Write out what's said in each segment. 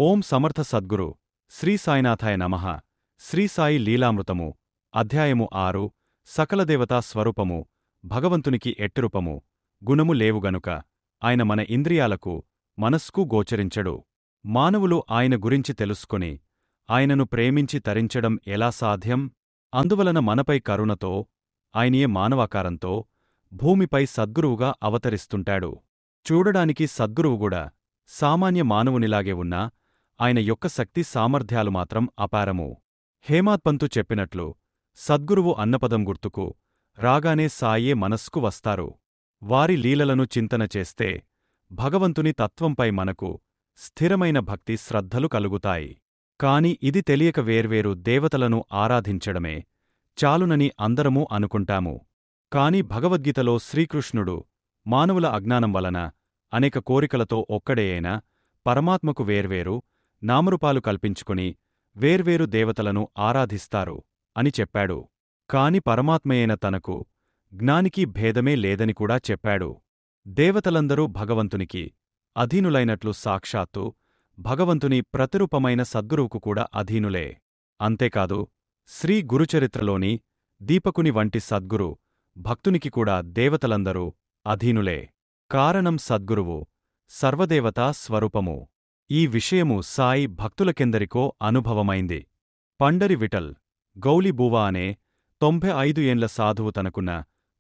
ఓం సమర్థ సద్గురు శ్రీ సాయినాథాయ నమః. శ్రీ సాయి లీలామృతము అధ్యాయము 6. సకలదేవతా స్వరూపము భగవంతునికి ఎట్టురూపము గుణము లేవుగనుక ఆయన మన ఇంద్రియాలకు మనస్కు గోచరించడు. మానవులు ఆయన గురించి తెలుసుకొని ఆయనను ప్రేమించి తరించడం ఎలా సాధ్యం? అందువలన మనపై కరుణతో ఆయనయే మానవాకారంతో భూమిపై సద్గురువుగా అవతరిస్తుంటాడు. చూడడానికి సద్గురువుగూడా సామాన్య మానవునిలాగే ఉన్నా ఆయన యొక్క శక్తి సామర్థ్యాలు మాత్రం అపారము. హేమాత్పంతు చెప్పినట్లు సద్గురువు అన్నపదం గుర్తుకు రాగానే సాయే మనస్కు వస్తారు. వారి లీలలను చింతన చేస్తే భగవంతుని తత్వంపై మనకు స్థిరమైన భక్తి శ్రద్ధలు కలుగుతాయి. కాని ఇది తెలియక వేర్వేరు దేవతలను ఆరాధించడమే చాలునని అందరమూ అనుకుంటాము. కాని భగవద్గీతలో శ్రీకృష్ణుడు మానవుల అజ్ఞానం వలన అనేక కోరికలతో ఒక్కడే అయిన పరమాత్మకు వేర్వేరు నామరూపాలు కల్పించుకుని వేర్వేరు దేవతలను ఆరాధిస్తారు అని చెప్పాడు. కాని పరమాత్మయైన తనకు జ్ఞానికి భేదమే లేదని కూడా చెప్పాడు. దేవతలందరూ భగవంతునికి అధీనులైనట్లు సాక్షాత్తు భగవంతుని ప్రతిరూపమైన సద్గురువుకు కూడా అధీనులే. అంతేకాదు శ్రీ గురుచరిత్రలోని దీపకుని వంటి సద్గురు భక్తునికి కూడా దేవతలందరూ అధీనులే. కారణం సద్గురువు సర్వదేవతా స్వరూపము. ఈ విషయము సాయి భక్తులకెందరికో అనుభవమైంది. పండరి విఠల్ గౌలిబూవా అనే 95 ఏండ్ల సాధువు తనకున్న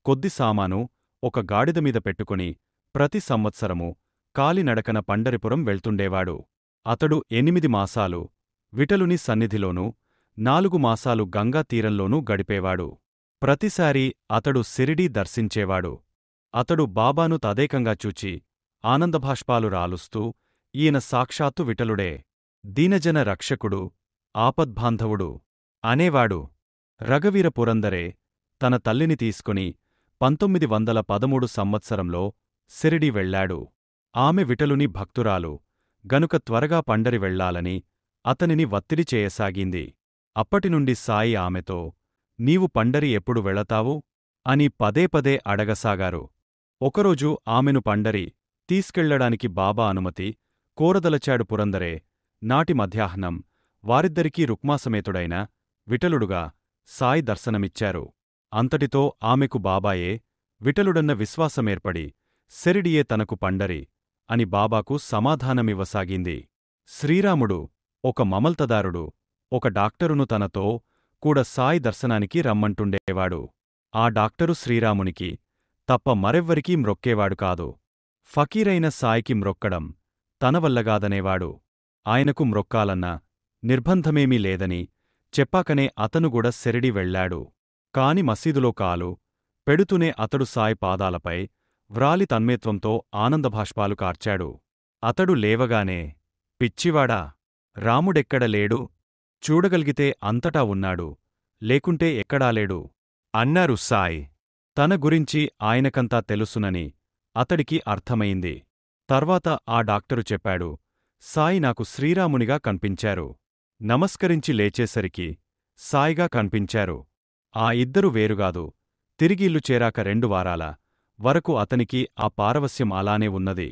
కొద్ది సామాను ఒక గాడిదమీద పెట్టుకుని ప్రతి సంవత్సరము కాలినడకన పండరిపురం వెళ్తుండేవాడు. అతడు 8 మాసాలు విఠలుని సన్నిధిలోనూ 4 మాసాలు గంగా తీరంలోనూ గడిపేవాడు. ప్రతిసారీ అతడు సిరిడీ దర్శించేవాడు. అతడు బాబాను తదేకంగా చూచి ఆనందభాష్పాలు రాలుస్తూ ఈయన సాక్షాత్తు విఠలుడే, దీనజన రక్షకుడు, ఆపద్బాంధవుడు అనేవాడు. రఘవీర పురందరే తన తల్లిని తీసుకుని 1913 సంవత్సరంలో సిరిడి వెళ్లాడు. ఆమె విఠలుని భక్తురాలు గనుక త్వరగా పండరి వెళ్లాలని అతనిని వత్తిడి చేయసాగింది. అప్పటినుండి సాయి ఆమెతో నీవు పండరి ఎప్పుడు వెళతావు అని పదేపదే అడగసాగారు. ఒకరోజు ఆమెను పండరి తీసుకెళ్లడానికి బాబా అనుమతి కోరదలచాడు పురందరే. నాటి మధ్యాహ్నం వారిద్దరికీ రుక్మాసమేతుడైన విఠలుడుగా సాయి దర్శనమిచ్చారు. అంతటితో ఆమెకు బాబాయే విఠలుడన్న విశ్వాసమేర్పడి శిరిడియే తనకు పండరి అని బాబాకు సమాధానమివ్వసాగింది. శ్రీరాముడు ఒక మమల్తదారుడు ఒక డాక్టరును తనతో కూడా సాయి దర్శనానికి రమ్మంటుండేవాడు. ఆ డాక్టరు శ్రీరామునికి తప్ప మరెవ్వరికీ మ్రొక్కేవాడు కాదు. ఫకీరైన సాయికి మ్రొక్కడం తనవల్లగాదనేవాడు. ఆయనకు మ్రొక్కాలన్న నిర్బంధమేమీ లేదని చెప్పాకనే అతనుగూడా శిరిడి వెళ్లాడు. కాని మసీదులో కాలు పెడుతూనే అతడు సాయి పాదాలపై వ్రాలి తన్మేత్వంతో ఆనందభాష్పాలు కార్చాడు. అతడు లేవగానే పిచ్చివాడా, రాముడెక్కడ లేడు? చూడగలిగితే అంతటా ఉన్నాడు, లేకుంటే ఎక్కడాలేడు అన్నారు సాయి. తన గురించి ఆయనకంతా తెలుసునని అతడికి అర్థమైంది. తర్వాత ఆ డాక్టరు చెప్పాడు, సాయి నాకు శ్రీరామునిగా కన్పించారు. నమస్కరించి లేచేసరికి సాయిగా కన్పించారు. ఆ ఇద్దరు వేరుగాదు. తిరిగి ఇల్లు చేరాక 2 వారాల వరకు అతనికి ఆ పారవస్యం అలానే ఉన్నది.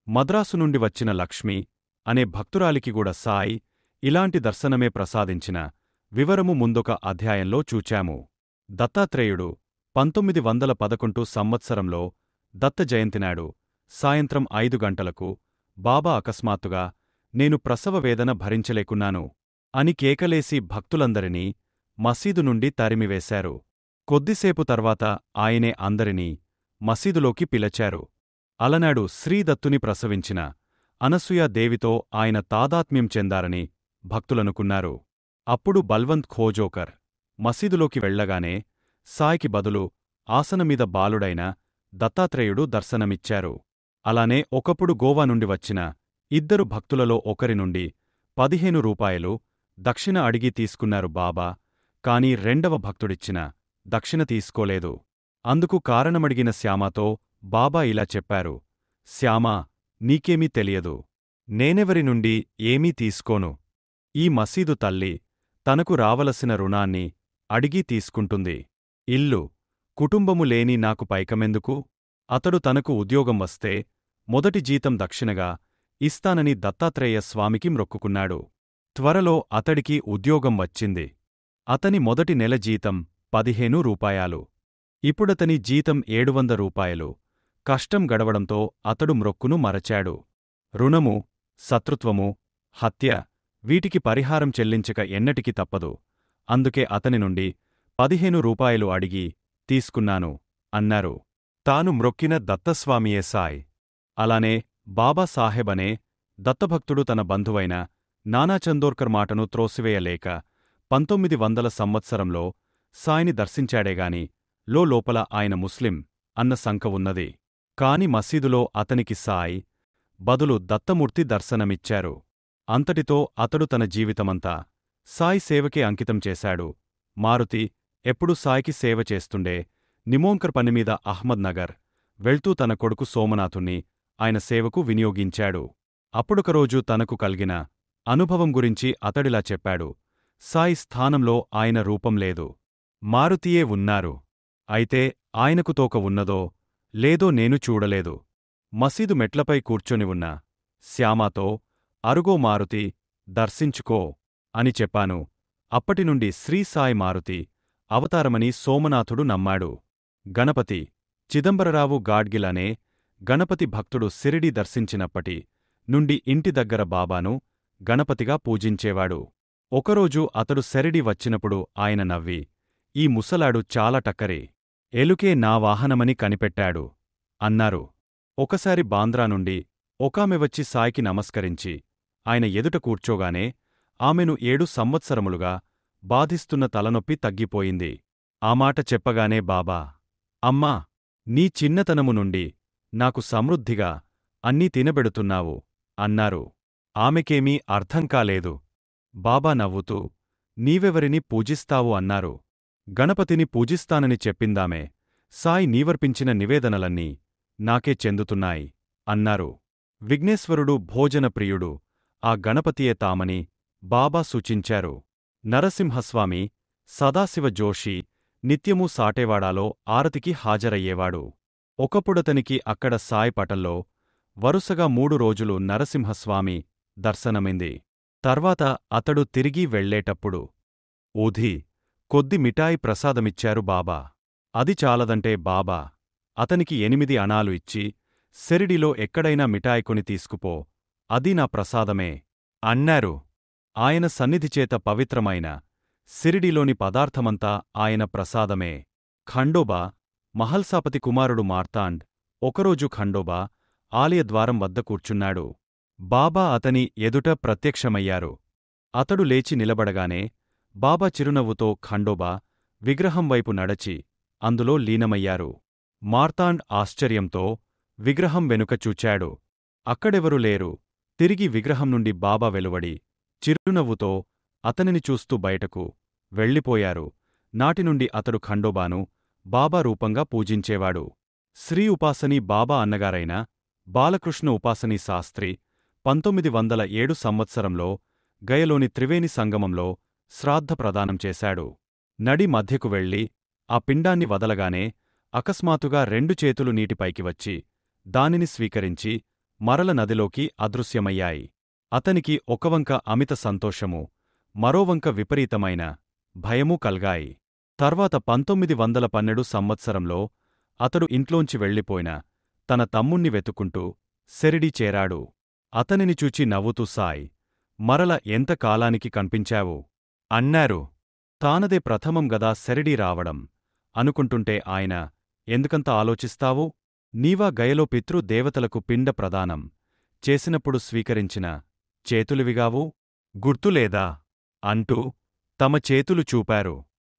మద్రాసు నుండి వచ్చిన లక్ష్మి అనే భక్తురాలికిగూడా సాయి ఇలాంటి దర్శనమే ప్రసాదించిన వివరము ముందొక అధ్యాయంలో చూచాము. దత్తాత్రేయుడు 1911 సంవత్సరంలో దత్త జయంతినాడు సాయంత్రం 5 గంటలకు బాబా అకస్మాత్తుగా నేను ప్రసవ వేదన భరించలేకున్నాను అని కేకలేసి భక్తులందరినీ మసీదు నుండి తరిమివేశారు. కొద్దిసేపు తర్వాత ఆయనే అందరినీ మసీదులోకి పిలిచారు. అలనాడు శ్రీదత్తుని ప్రసవించిన అనసూయాదేవితో ఆయన తాదాత్మ్యం చెందారని భక్తులనుకున్నారు. అప్పుడు బల్వంత్ ఖోజోకర్ మసీదులోకి వెళ్లగానే సాయికి బదులు ఆసనమీద బాలుడైన దత్తాత్రేయుడు దర్శనమిచ్చారు. అలానే ఒకప్పుడు గోవా నుండి వచ్చిన 2 భక్తులలో ఒకరి నుండి 15 రూపాయలు దక్షిణ అడిగి తీసుకున్నారు బాబా. కాని 2వ భక్తుడిచ్చిన దక్షిణ తీసుకోలేదు. అందుకు కారణమడిగిన శ్యామాతో బాబా ఇలా చెప్పారు, శ్యామా, నీకేమీ తెలియదు. నేనెవరి నుండి ఏమీ తీసుకోను. ఈ మసీదు తల్లి తనకు రావలసిన రుణాన్ని అడిగి తీసుకుంటుంది. ఇల్లు కుటుంబము లేని నాకు పైకమెందుకు? అతడు తనకు ఉద్యోగం వస్తే మొదటి జీతం దక్షిణగా ఇస్తానని దత్తాత్రేయ స్వామికి మ్రొక్కుకున్నాడు. త్వరలో అతడికి ఉద్యోగం వచ్చింది. అతని మొదటి నెల జీతం 15 రూపాయలు. ఇప్పుడతని జీతం 700 రూపాయలు. కష్టం గడవడంతో అతడు మ్రొక్కును మరచాడు. రుణము, శత్రుత్వము, హత్య వీటికి పరిహారం చెల్లించక ఎన్నటికి తప్పదు. అందుకే అతని నుండి 15 రూపాయలు అడిగి తీసుకున్నాను అన్నారు. తాను మ్రొక్కిన దత్తస్వామియే సాయ్. అలానే బాబాసాహెబ్ అనే దత్తభక్తుడు తన బంధువైన నానా చందోర్కర్ మాటను త్రోసివేయలేక 1900 సంవత్సరంలో సాయ్ని దర్శించాడేగాని లోపల ఆయన ముస్లిం అన్న శంక ఉన్నది. కాని మసీదులో అతనికి సాయ్ బదులు దత్తమూర్తి దర్శనమిచ్చారు. అంతటితో అతడు తన జీవితమంతా సాయ్ సేవకే అంకితం చేశాడు. మారుతి ఎప్పుడు సాయ్కి సేవ చేస్తుండే. నిమోన్కర్ పనిమీద అహ్మద్ నగర్ వెళ్తూ తన కొడుకు సోమనాథుణ్ణి ఆయన సేవకు వినియోగించాడు. అప్పుడొకరోజు తనకు కల్గిన అనుభవం గురించి అతడిలా చెప్పాడు. సాయ్ స్థానంలో ఆయన రూపం లేదు, మారుతియే ఉన్నారు. అయితే ఆయనకు తోక ఉన్నదో లేదో నేను చూడలేదు. మసీదు మెట్లపై కూర్చొని ఉన్న శ్యామాతో అరుగో మారుతి దర్శించుకో అని చెప్పాను. అప్పటినుండి శ్రీ సాయ్ మారుతి అవతారమని సోమనాథుడు నమ్మాడు. గణపతి చిదంబరరావు గాడ్గిల్ అనే గణపతి భక్తుడు సిరిడి దర్శించినప్పటి నుండి ఇంటి దగ్గర బాబాను గణపతిగా పూజించేవాడు. ఒకరోజు అతడు సిరిడి వచ్చినప్పుడు ఆయన నవ్వి, ఈ ముసలాడు చాలా టక్కరి, ఎలుకే నా వాహనమని కనిపెట్టాడు అన్నారు. ఒకసారి బాంద్రా నుండి ఒకామె వచ్చి సాయ్కి నమస్కరించి ఆయన ఎదుట కూర్చోగానే ఆమెను 7 సంవత్సరములుగా బాధిస్తున్న తలనొప్పి తగ్గిపోయింది. ఆ మాట చెప్పగానే బాబా, అమ్మా, నీ చిన్నతనము నుండి నాకు సమృద్ధిగా అన్నీ తినబెడుతున్నావు అన్నారు. ఆమెకేమీ అర్థం కాలేదు. బాబా నవ్వుతూ, నీవెవరిని పూజిస్తావు అన్నారు. గణపతిని పూజిస్తానని చెప్పిందామె. సాయ్ నీవర్పించిన నివేదనలన్నీ నాకే చెందుతున్నాయి అన్నారు. విఘ్నేశ్వరుడు భోజనప్రియుడు ఆ గణపతియే తామని బాబా సూచించారు. నరసింహస్వామి, సదాశివ జోషి నిత్యమూ సాటేవాడాలో ఆరతికి హాజరయ్యేవాడు. ఒకప్పుడతనికి అక్కడ సాయ్ పటంలో వరుసగా 3 రోజులు నరసింహస్వామి దర్శనమింది. తర్వాత అతడు తిరిగి వెళ్లేటప్పుడు ఊధి కొద్ది మిఠాయి ప్రసాదమిచ్చారు బాబా. అది చాలదంటే బాబా అతనికి 8 అణాలు ఇచ్చి, సెరిడిలో ఎక్కడైనా మిఠాయి కొని తీసుకుపో, అది నా ప్రసాదమే అన్నారు. ఆయన సన్నిధిచేత పవిత్రమైన సిరిడిలోని పదార్థమంతా ఆయన ప్రసాదమే. ఖండోబా మహల్సాపతి కుమారుడు మార్తాండ్ ఒకరోజు ఖండోబా ఆలయద్వారం వద్ద కూర్చున్నాడు. బాబా అతని ఎదుట ప్రత్యక్షమయ్యారు. అతడు లేచి నిలబడగానే బాబా చిరునవ్వుతో ఖండోబా విగ్రహం వైపు నడచి అందులో లీనమయ్యారు. మార్తాండ్ ఆశ్చర్యంతో విగ్రహం వెనుక చూచాడు. అక్కడెవరూ లేరు. తిరిగి విగ్రహం నుండి బాబా వెలువడి చిరునవ్వుతో అతనిని చూస్తూ బయటకు వెళ్ళిపోయారు. నాటినుండి అతడు ఖండోబాను బాబా రూపంగా పూజించేవాడు. శ్రీ ఉపాసని బాబా అన్నగారైన బాలకృష్ణ ఉపాసనీ శాస్త్రి 1907 సంవత్సరంలో గయలోని త్రివేణి సంగమంలో శ్రాద్ధ ప్రదానం చేశాడు. నడి మధ్యకు వెళ్ళి ఆ పిండాన్ని వదలగానే అకస్మాత్తుగా 2 చేతులు నీటిపైకి వచ్చి దానిని స్వీకరించి మరల నదిలోకి అదృశ్యమయ్యాయి. అతనికి ఒకవంక అమిత సంతోషము, మరోవంక విపరీతమైన భయమూ కల్గాయి. తర్వాత 1912 సంవత్సరంలో అతడు ఇంట్లోంచి వెళ్ళిపోయిన తన తమ్ముణ్ణి వెతుక్కుంటూ సెరిడి చేరాడు. అతనిని చూచి నవ్వుతూ సాయ్, మరల ఎంత కాలానికి కన్పించావు అన్నారు. తానదే ప్రథమం గదా సెరిడి రావడం అనుకుంటుంటే ఆయన, ఎందుకంత ఆలోచిస్తావు? నీవా గయలో పితృ దేవతలకు పిండ ప్రదానం చేసినప్పుడు స్వీకరించిన చేతులివిగావు, గుర్తులేదా అంటూ తమ చేతులు చూపారు.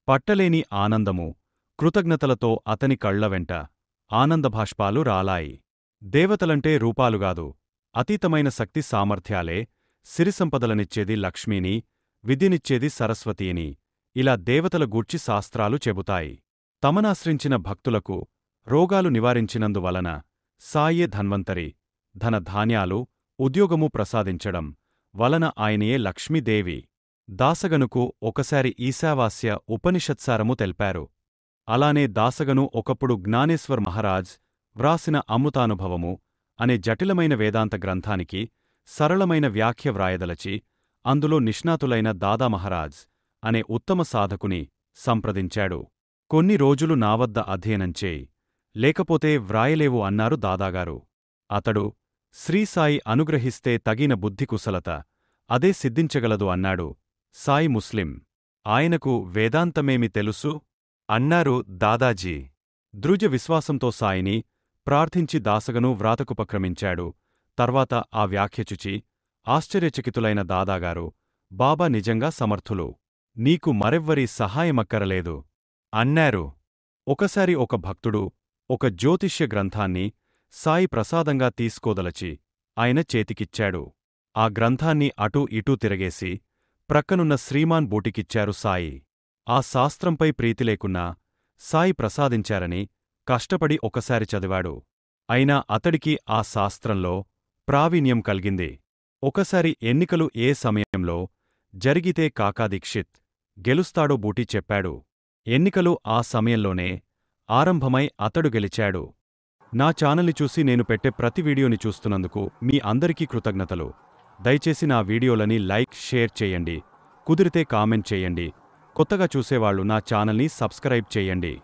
పట్టలేని ఆనందము, కృతజ్ఞతలతో అతని కళ్లవెంట ఆనందభాష్పాలు రాలాయి. దేవతలంటే రూపాలుగాదు, అతీతమైన శక్తి సామర్థ్యాలే. సిరిసంపదలనిచ్చేది లక్ష్మీని, విద్యనిచ్చేది సరస్వతీని, ఇలా దేవతల గూర్చి శాస్త్రాలు చెబుతాయి. తమనాశ్రించిన భక్తులకు రోగాలు నివారించినందువలన సాయే ధన్వంతరి, ధనధాన్యాలు, ఉద్యోగము ప్రసాదించడం వలన ఆయనయే లక్ష్మీదేవి. దాసగనుకు ఒకసారి ఈశావాస్య ఉపనిషత్సారము తెల్పారు. అలానే దాసగను ఒకప్పుడు జ్ఞానేశ్వర్ మహారాజ్ వ్రాసిన అమృతానుభవము అనే జటిలమైన వేదాంత గ్రంథానికి సరళమైన వ్యాఖ్య వ్రాయదలచి అందులో నిష్ణాతులైన దాదా మహారాజ్ అనే ఉత్తమ సాధకుని సంప్రదించాడు. కొన్ని రోజులు నా వద్ద అధ్యయనంచేయి, లేకపోతే వ్రాయలేవు అన్నారు దాదాగారు. అతడు శ్రీసాయి అనుగ్రహిస్తే తగిన బుద్ధికుశలత అదే సిద్ధించగలదు అన్నాడు. సాయి ముస్లిం. ఆయనకు వేదాంతమేమి తెలుసు? అన్నారు దాదాజీ. దృఢ విశ్వాసంతో సాయిని ప్రార్థించి దాసగను వ్రాతకుపక్రమించాడు. తర్వాత ఆ వ్యాఖ్యచుచి ఆశ్చర్యచకితులైన దాదాగారు, బాబా నిజంగా సమర్థులు, నీకు మరెవ్వరి సహాయమక్కరలేదు అన్నారు. ఒకసారి ఒక భక్తుడు ఒక జ్యోతిష్య గ్రంథాన్ని సాయి ప్రసాదంగా తీసుకోదలచి ఆయన చేతికిచ్చాడు. ఆ గ్రంథాన్ని అటూ ఇటూ తిరగేసి ప్రక్కనున్న శ్రీమాన్ బూటికిచ్చారు సాయి. ఆ శాస్త్రంపై ప్రీతి లేకున్నా సాయి ప్రసాదించారని కష్టపడి ఒకసారి చదివాడు. అయినా అతడికి ఆ శాస్త్రంలో ప్రావీణ్యం కలిగింది. ఒకసారి ఎన్నికలు ఏ సమయంలో జరిగితే కాకా దీక్షిత్ గెలుస్తాడో బూటి చెప్పాడు. ఎన్నికలు ఆ సమయంలోనే ఆరంభమై అతడు గెలిచాడు. నా ఛానల్ని చూసి నేను పెట్టే ప్రతి వీడియోని చూస్తున్నందుకు మీ అందరికీ కృతజ్ఞతలు. దయచేసి నా వీడియోలని లైక్, షేర్ చేయండి. కుదిరితే కామెంట్ చేయండి. కొత్తగా చూసేవాళ్లు నా ఛానల్ని సబ్స్క్రైబ్ చేయండి.